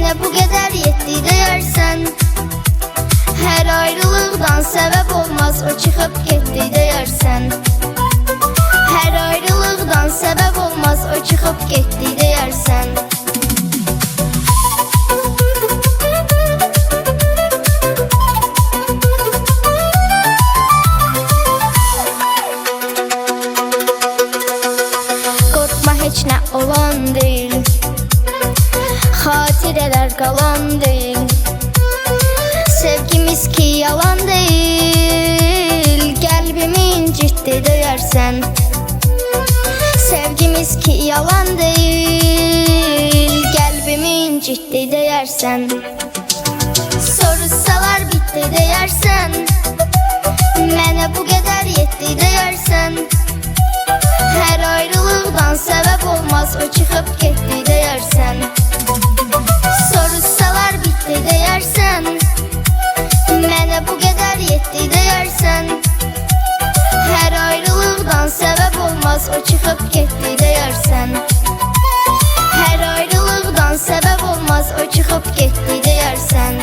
Mənə bu qədər yetdi deyərsən, hər ayrılıqdan səbəb olmaz, o çıxıb getdi deyərsən. Hər ayrılıqdan səbəb olmaz, o çıxıb getdi deyərsən. Qorxma, heç nə olan deyil, xatirələr qalan deyil. Sevgimiz ki yalan deyil, qəlbimi incitdi deyərsən. Sevgimiz ki yalan deyil, qəlbimi incitdi deyərsən. Soruşsalar bitdi deyərsən, mənə bu qədər yetdi deyərsən. Hər ayrılıqdan səbəb olmaz, o çıxıb getdi deyərsən. Soruşsalar bitdi deyərsən, mənə bu qədər yetdi deyərsən. Hər ayrılıqdan səbəb olmaz, o çıxıb getdi deyərsən. Hər ayrılıqdan səbəb olmaz, o çıxıb getdi deyərsən.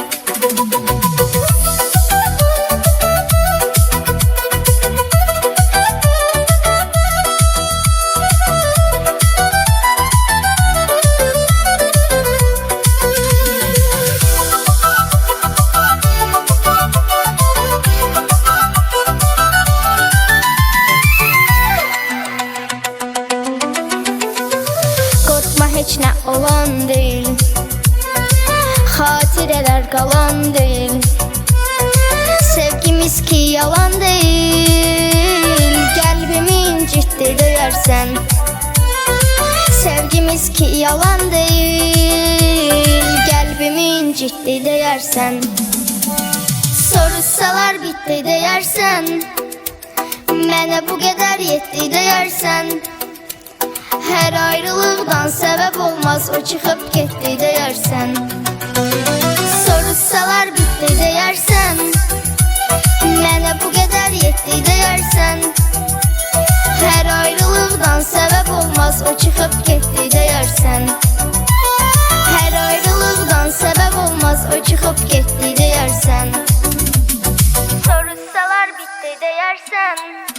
Heç nə olan deyil, xatirələr qalan deyil. Sevgimiz ki yalan deyil, qəlbimi incitdi deyərsən. Sevgimiz ki yalan deyil, qəlbimi incitdi deyərsən. Soruşsalar bitdi deyərsən, mənə bu qədər yetdi deyərsən. Hər ayrılıqdan səbəb olmaz, o çıxıb getdi deyərsən. Soruşsalar bitdi deyərsən, mənə bu qədər yetdi deyərsən. Hər ayrılıqdan səbəb olmaz, o çıxıb getdi deyərsən. Hər ayrılıqdan səbəb olmaz, o çıxıb getdi deyərsən. Soruşsalar bitdi deyərsən.